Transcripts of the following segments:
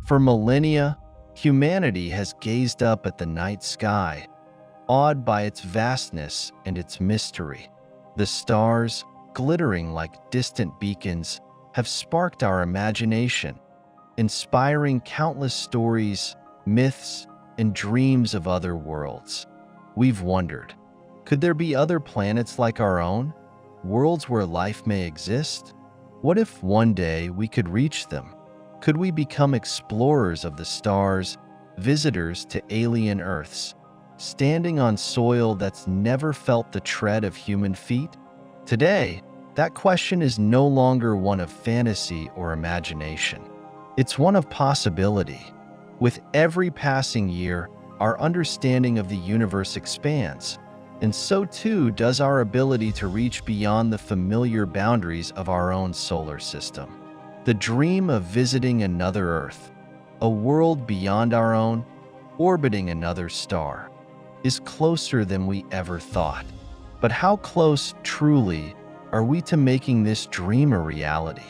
For millennia, humanity has gazed up at the night sky, awed by its vastness and its mystery. The stars, glittering like distant beacons, have sparked our imagination, inspiring countless stories, myths, and dreams of other worlds. We've wondered, could there be other planets like our own? Worlds where life may exist? What if one day we could reach them? Could we become explorers of the stars, visitors to alien Earths, standing on soil that's never felt the tread of human feet? Today, that question is no longer one of fantasy or imagination. It's one of possibility. With every passing year, our understanding of the universe expands, and so too does our ability to reach beyond the familiar boundaries of our own solar system. The dream of visiting another Earth, a world beyond our own, orbiting another star, is closer than we ever thought. But how close, truly, are we to making this dream a reality?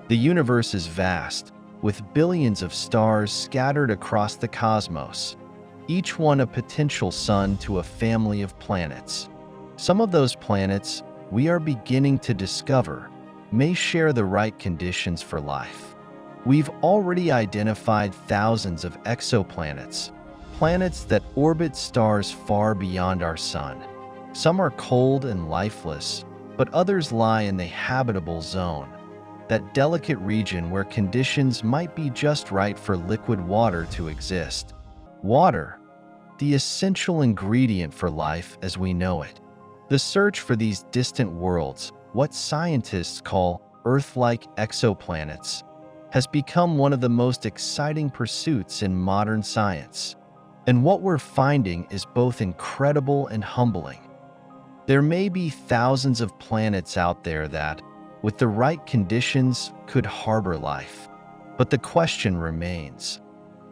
The universe is vast, with billions of stars scattered across the cosmos, each one a potential sun to a family of planets. Some of those planets we are beginning to discover may share the right conditions for life. We've already identified thousands of exoplanets, planets that orbit stars far beyond our sun. Some are cold and lifeless, but others lie in the habitable zone, that delicate region where conditions might be just right for liquid water to exist. Water, the essential ingredient for life as we know it. The search for these distant worlds, what scientists call Earth-like exoplanets, has become one of the most exciting pursuits in modern science. And what we're finding is both incredible and humbling. There may be thousands of planets out there that, with the right conditions, could harbor life. But the question remains,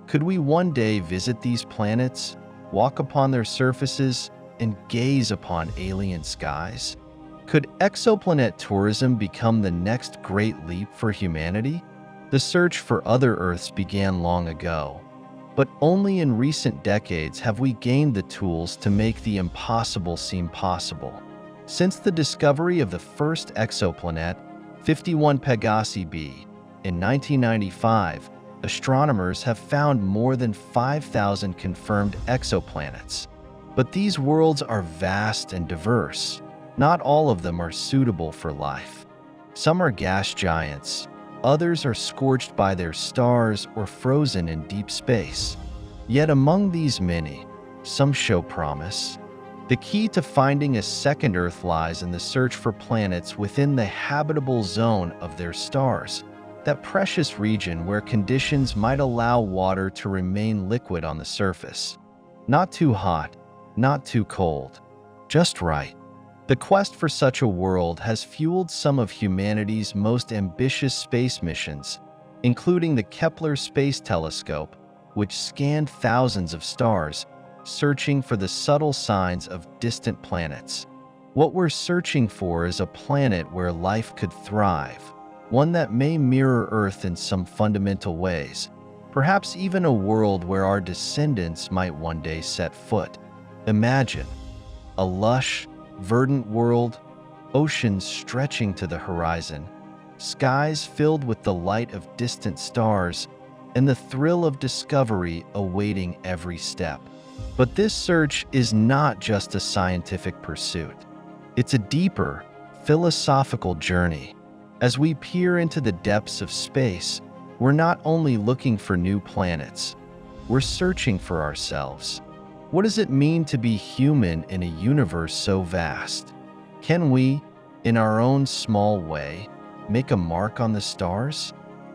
could we one day visit these planets, walk upon their surfaces, and gaze upon alien skies? Could exoplanet tourism become the next great leap for humanity? The search for other Earths began long ago, but only in recent decades have we gained the tools to make the impossible seem possible. Since the discovery of the first exoplanet, 51 Pegasi b, in 1995, astronomers have found more than 5,000 confirmed exoplanets. But these worlds are vast and diverse. Not all of them are suitable for life. Some are gas giants, others are scorched by their stars or frozen in deep space. Yet among these many, some show promise. The key to finding a second Earth lies in the search for planets within the habitable zone of their stars, that precious region where conditions might allow water to remain liquid on the surface. Not too hot, not too cold, just right. The quest for such a world has fueled some of humanity's most ambitious space missions, including the Kepler Space Telescope, which scanned thousands of stars, searching for the subtle signs of distant planets. What we're searching for is a planet where life could thrive, one that may mirror Earth in some fundamental ways, perhaps even a world where our descendants might one day set foot. Imagine a lush, verdant world, oceans stretching to the horizon, skies filled with the light of distant stars, and the thrill of discovery awaiting every step. But this search is not just a scientific pursuit. It's a deeper, philosophical journey. As we peer into the depths of space, we're not only looking for new planets, we're searching for ourselves. What does it mean to be human in a universe so vast? Can we, in our own small way, make a mark on the stars?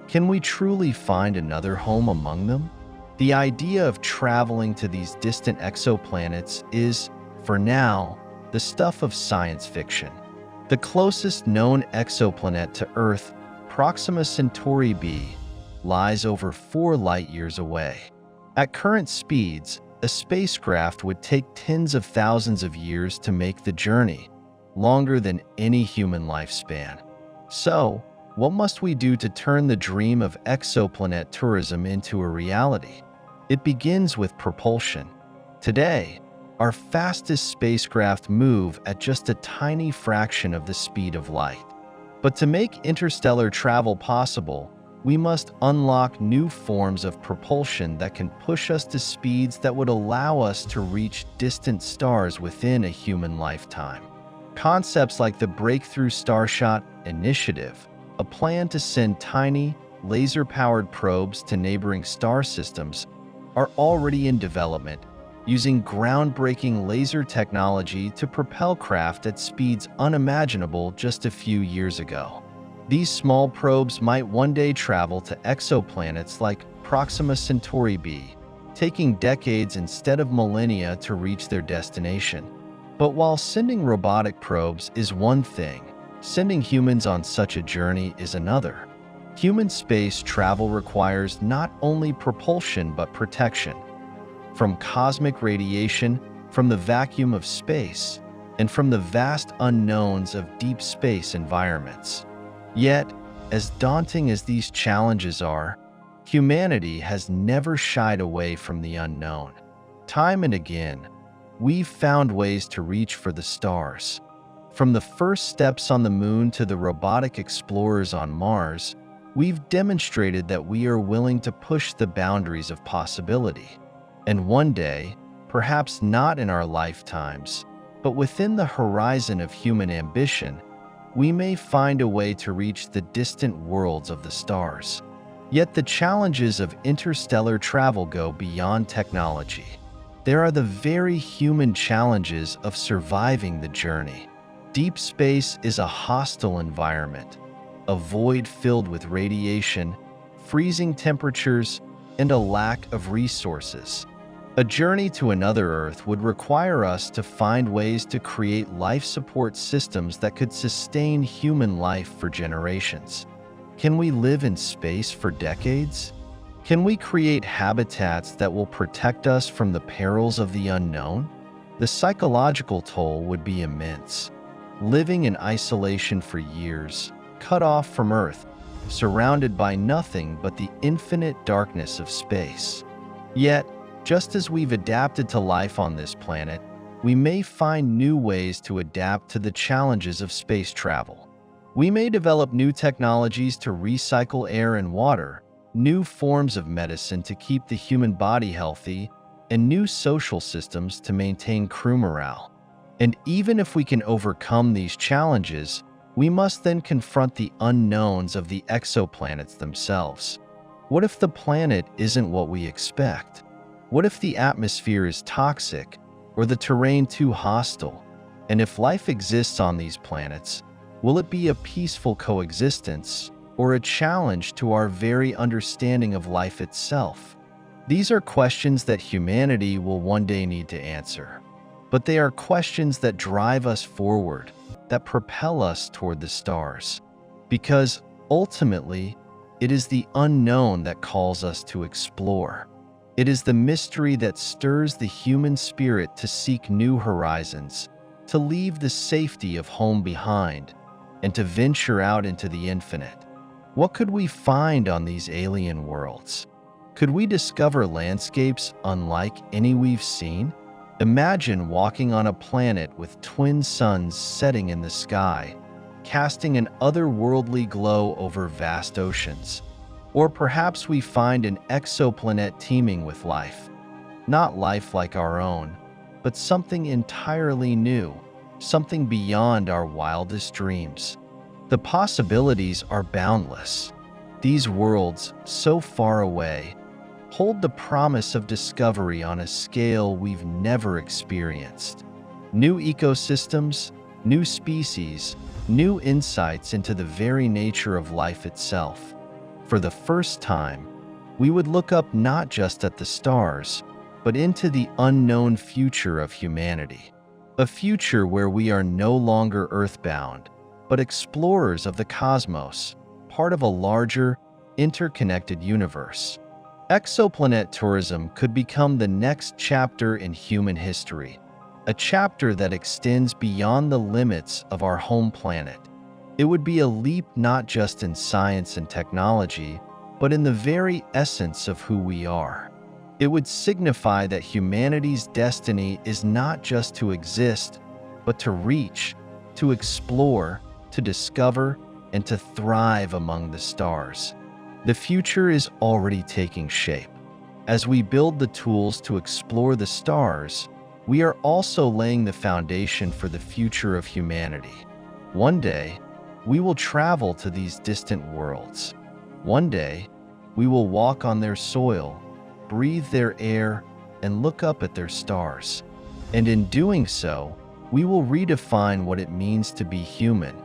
Can we truly find another home among them? The idea of traveling to these distant exoplanets is, for now, the stuff of science fiction. The closest known exoplanet to Earth, Proxima Centauri b, lies over 4 light-years away. At current speeds, a spacecraft would take tens of thousands of years to make the journey, longer than any human lifespan. So, What must we do to turn the dream of exoplanet tourism into a reality? It begins with propulsion. Today, our fastest spacecraft move at just a tiny fraction of the speed of light. But to make interstellar travel possible, we must unlock new forms of propulsion that can push us to speeds that would allow us to reach distant stars within a human lifetime. Concepts like the Breakthrough Starshot Initiative, a plan to send tiny, laser-powered probes to neighboring star systems, are already in development, using groundbreaking laser technology to propel craft at speeds unimaginable just a few years ago. These small probes might one day travel to exoplanets like Proxima Centauri b, taking decades instead of millennia to reach their destination. But while sending robotic probes is one thing, sending humans on such a journey is another. Human space travel requires not only propulsion but protection. From cosmic radiation, from the vacuum of space, and from the vast unknowns of deep space environments. Yet, as daunting as these challenges are, humanity has never shied away from the unknown. Time and again, we've found ways to reach for the stars. From the first steps on the moon to the robotic explorers on Mars, we've demonstrated that we are willing to push the boundaries of possibility. And one day, perhaps not in our lifetimes, but within the horizon of human ambition, we may find a way to reach the distant worlds of the stars. Yet the challenges of interstellar travel go beyond technology. There are the very human challenges of surviving the journey. Deep space is a hostile environment, a void filled with radiation, freezing temperatures, and a lack of resources. A journey to another Earth would require us to find ways to create life support systems that could sustain human life for generations. Can we live in space for decades? Can we create habitats that will protect us from the perils of the unknown? The psychological toll would be immense. Living in isolation for years, cut off from Earth, surrounded by nothing but the infinite darkness of space. Yet, just as we've adapted to life on this planet, we may find new ways to adapt to the challenges of space travel. We may develop new technologies to recycle air and water, new forms of medicine to keep the human body healthy, and new social systems to maintain crew morale. And even if we can overcome these challenges, we must then confront the unknowns of the exoplanets themselves. What if the planet isn't what we expect? What if the atmosphere is toxic or the terrain too hostile? And if life exists on these planets, will it be a peaceful coexistence or a challenge to our very understanding of life itself? These are questions that humanity will one day need to answer. But they are questions that drive us forward, that propel us toward the stars. Because ultimately, it is the unknown that calls us to explore. It is the mystery that stirs the human spirit to seek new horizons, to leave the safety of home behind, and to venture out into the infinite. What could we find on these alien worlds? Could we discover landscapes unlike any we've seen? Imagine walking on a planet with twin suns setting in the sky, casting an otherworldly glow over vast oceans. Or perhaps we find an exoplanet teeming with life. Not life like our own, but something entirely new, something beyond our wildest dreams. The possibilities are boundless. These worlds, so far away, hold the promise of discovery on a scale we've never experienced. New ecosystems, new species, new insights into the very nature of life itself. For the first time, we would look up not just at the stars, but into the unknown future of humanity. A future where we are no longer earthbound, but explorers of the cosmos, part of a larger, interconnected universe. Exoplanet tourism could become the next chapter in human history, a chapter that extends beyond the limits of our home planet. It would be a leap not just in science and technology, but in the very essence of who we are. It would signify that humanity's destiny is not just to exist, but to reach, to explore, to discover, and to thrive among the stars. The future is already taking shape. As we build the tools to explore the stars, we are also laying the foundation for the future of humanity. One day, we will travel to these distant worlds. One day, we will walk on their soil, breathe their air, and look up at their stars. And in doing so, we will redefine what it means to be human,